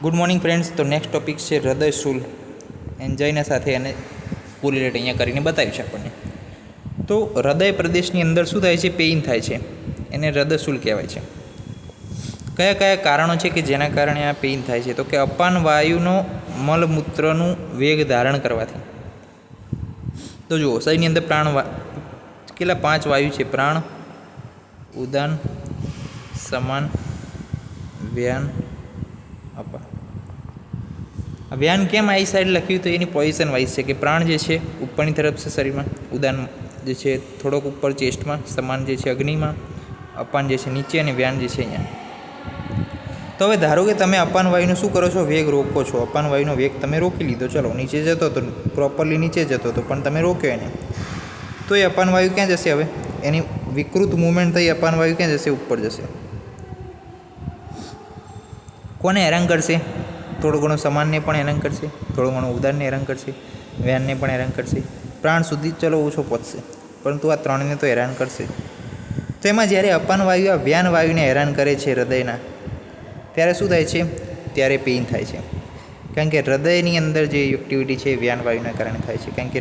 Good morning friends. તો next topic છે હૃદય શૂલ એન્જાઇના સાથે, અને પૂરી રેટ અહીંયા કરીને બતાવ્યું છે આપણને. તો હૃદય પ્રદેશની અંદર શું થાય છે? પેઇન થાય છે, એને હૃદય શૂલ કહેવાય છે. કયા કયા કારણો છે કે જેના કારણે આ પેઇન થાય છે? તો કે અપાન વાયુનો મળમૂત્રનું વેગ ધારણ કરવાથી. તો જુઓ, શરીરની અંદર કેટલા 5 વાયુ છે? પ્રાણ, ઉદાન, સમાન, વ્યાન, અપાન. વ્યાન કેમ આ સાઈડ લખ્યું? તો એની પોઝિશન વાઇઝ છે કે પ્રાણ જે છે ઉપરની તરફ છે શરીરમાં, ઉદાન જે છે થોડોક ઉપર ચેસ્ટમાં, સમાન જે છે અગ્નિમાં, અપાન જે છે નીચે, અને વ્યાન જે છે અહીંયા. તો હવે ધારો કે તમે અપાન વાયુનો શું કરો છો? વેગ રોકો છો. અપાન વાયુનો વેગ તમે રોકી લીધો, ચલો નીચે જતો હતો, પ્રોપરલી નીચે જતો હતો, પણ તમે રોક્યો એને. તો એ અપાન વાયુ ક્યાં જશે? હવે એની વિકૃત મુવમેન્ટ થઈ અપાન વાયુ ક્યાં જશે? ઉપર જશે. કોને હેરાન કરશે? થોડું ઘણું સમાનને પણ હેરાન કરશે, થોડું ઘણું ઉદાનને હેરાન કરશે, વ્યાનને પણ હેરાન કરશે, પ્રાણ સુધી ચલો ઓછો પહોંચશે, પરંતુ આ ત્રણને તો હેરાન કરશે. તો એમાં જ્યારે અપાન વાયુ આ વ્યાન વાયુને હેરાન કરે છે હૃદયના, ત્યારે શું થાય છે? ત્યારે પેઇન થાય છે. કારણ કે હૃદયની અંદર જે એક્ટિવિટી છે એ વ્યાન વાયુના કારણે થાય છે. કારણ કે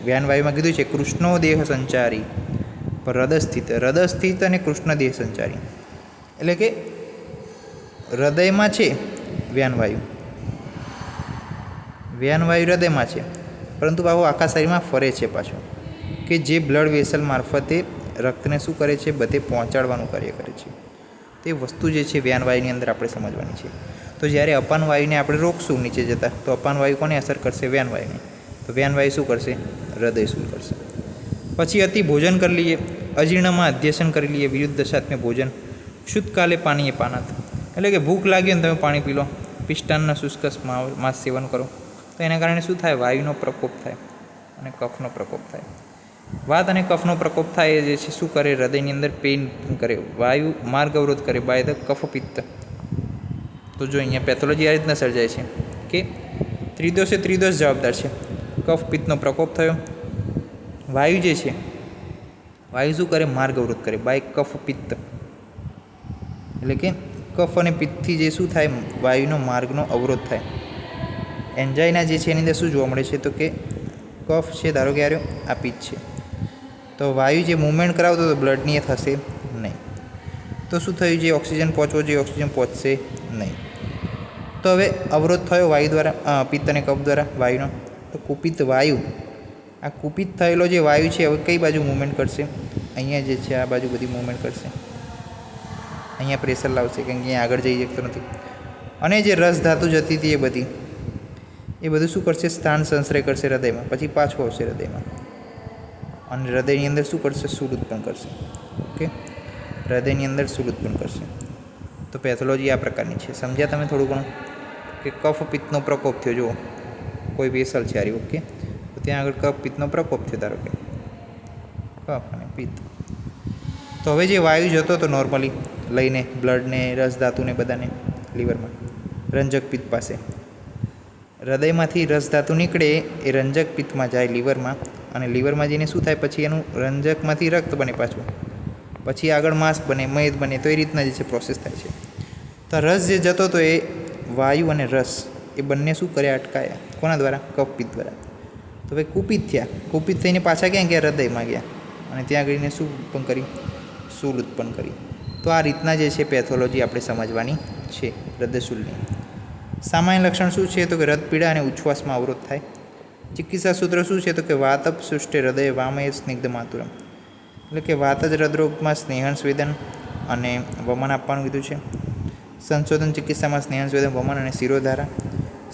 વ્યાન વાયુમાં કીધું છે કૃષ્ણો દેહ સંચારી પર હૃદય સ્થિત અને કૃષ્ણ દેહ સંચારી. એટલે કે હૃદયમાં છે વ્યાન વાયુ હૃદયમાં છે, પરંતુ બાબુ આખા શરીરમાં ફરે છે પાછું, કે જે બ્લડ વેસલ મારફતે રક્તને શું કરે છે? બધે પહોંચાડવાનું કાર્ય કરે છે. તે વસ્તુ જે છે વ્યાન વાયુની અંદર આપણે સમજવાની છે. તો જ્યારે અપાન વાયુને આપણે રોકશું નીચે જતા, તો અપાન વાયુ કોને અસર કરશે? વ્યાન વાયુને. તો વ્યાન વાયુ શું કરશે? હૃદય શૂલ કરશે. પછી અતિ ભોજન કરી લઈએ, અજીર્ણમાં અધ્યસન કરી લઈએ, વિરુદ્ધ દશાત્મ્ય ભોજન, શુદ્ધકાલે પાણીએ પાનાત. એટલે કે ભૂખ લાગી ને તમે પાણી પી લો, પિષ્ટાનના શુષ્ક માંસ સેવન કરો, તો એના કારણે શું થાય? વાયુનો પ્રકોપ થાય અને કફનો પ્રકોપ થાય. વાત અને કફનો પ્રકોપ થાય એ જે છે શું કરે? હૃદયની અંદર પેઇન કરે, વાયુ માર્ગ અવરોધ કરે, બાય ધ કફ પિત્ત. તો જો અહીંયા પેથોલોજી આ રીતના સર્જાય છે કે ત્રિદોષ જવાબદાર છે. કફ પિત્તનો પ્રકોપ થયો, વાયુ જે છે વાયુ શું કરે? માર્ગ અવરોધ કરે, બાય કફ પિત્ત. એટલે કે કફ અને પિત્તથી જે શું થાય? વાયુનો માર્ગનો અવરોધ થાય. એન્જાઇના જે છે એની અંદર શું જોવા મળે છે? તો કે કફ છે, ધારો કે આ પિત્ત છે, તો વાયુ જે મૂવમેન્ટ કરાવતો હતો બ્લડની એ થશે નહીં. તો શું થયું? જે ઓક્સિજન પહોંચવો જોઈએ ઓક્સિજન પહોંચશે નહીં. તો હવે અવરોધ થયો વાયુ દ્વારા, પિત્ત અને કફ દ્વારા વાયુનો. તો કુપિત વાયુ, આ કુપિત થયેલો જે વાયુ છે હવે કઈ બાજુ મૂવમેન્ટ કરશે? અહીંયા જે છે આ બાજુ બધી મૂવમેન્ટ કરશે, અહીંયા પ્રેશર લાવશે, કેમ કે અહીંયા આગળ જઈ શકતો નથી. અને જે રસ ધાતુ જતી હતી એ બધું શું કરશે? સ્થાન સંશ્રય કરશે હૃદયમાં, પછી પાછું આવશે હૃદયમાં, અને હૃદયની અંદર શું કરશે? શૂલ ઉત્પન્ન કરશે. ઓકે, હૃદયની અંદર શૂલ ઉત્પન્ન કરશે. તો પેથોલોજી આ પ્રકારની છે. સમજ્યા તમે થોડું ઘણું કે કફ પિત્તનો પ્રકોપ થયો? જુઓ, કોઈ વેસલ છે આરી, ઓકે, તો ત્યાં આગળ કફ પિત્તનો પ્રકોપ થયો, ધારો કે કફ અને પિત્ત. તો હવે જે વાયુ જતો હતો નોર્મલી લઈને બ્લડને, રસ ધાતુને બધાને લીવરમાં, રંજક પિત્ત પાસે, હૃદયમાંથી રસ ધાતુ નીકળે એ રંજક પિત્તમાં જાય લીવરમાં, અને લીવરમાં જઈને શું થાય? પછી એનું રંજકમાંથી રક્ત બને પાછું, પછી આગળ માંસ બને, મેદ બને. તો એ રીતના જે છે પ્રોસેસ થાય છે. તો રસ જે જતો હતો એ વાયુ અને રસ એ બંને શું કર્યા? અટકાયા. કોના દ્વારા? કફ પિત્ત દ્વારા. તો હવે કુપિત થયા, કુપિત થઈને પાછા ક્યાં ગયા? હૃદયમાં ગયા, અને ત્યાં આગળને શું ઉત્પન્ન કરી? શૂલ ઉત્પન્ન કરી. તો આ રીતના જે છે પેથોલોજી આપણે સમજવાની છે હૃદયશૂલની. સામાન્ય લક્ષણ શું છે? તો કે હૃદપીડા અને ઉચ્છ્વાસમાં અવરોધ થાય. ચિકિત્સા સૂત્ર શું છે? તો કે વાતપ સૃષ્ટિ હૃદય વામય સ્નિગ્ધ માતુરમ. એટલે કે વાત જ હૃદરોગમાં સ્નેહન સ્વેદન અને વમન આપવાનું કીધું છે. સંશોધન ચિકિત્સામાં સ્નેહન સ્વેદન વમન અને શિરોધારા.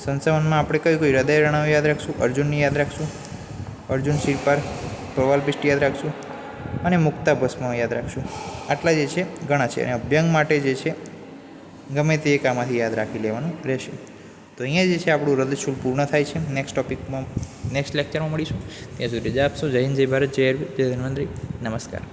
સંશોધનમાં આપણે કયું હૃદય રણાવ યાદ રાખશું, અર્જુનની યાદ રાખશું, અર્જુન શિરપાર, પ્રવાલપિષ્ટ યાદ રાખશું, અને મુક્તા ભસ્મ યાદ રાખશું. આટલા જે છે ઘણા છે. અને અભ્યંગ માટે જે છે ગમે તે એક આમાંથી યાદ રાખી લેવાનું રહેશે. તો અહીંયા જે છે આપણું હૃદયશૂલ પૂર્ણ થાય છે. નેક્સ્ટ ટોપિકમાં નેક્સ્ટ લેક્ચરમાં મળીશું. ત્યાં સુધી રજા આપશો. જય હિન્દ, જય ભારત, જય ધન્વંતરી. નમસ્કાર.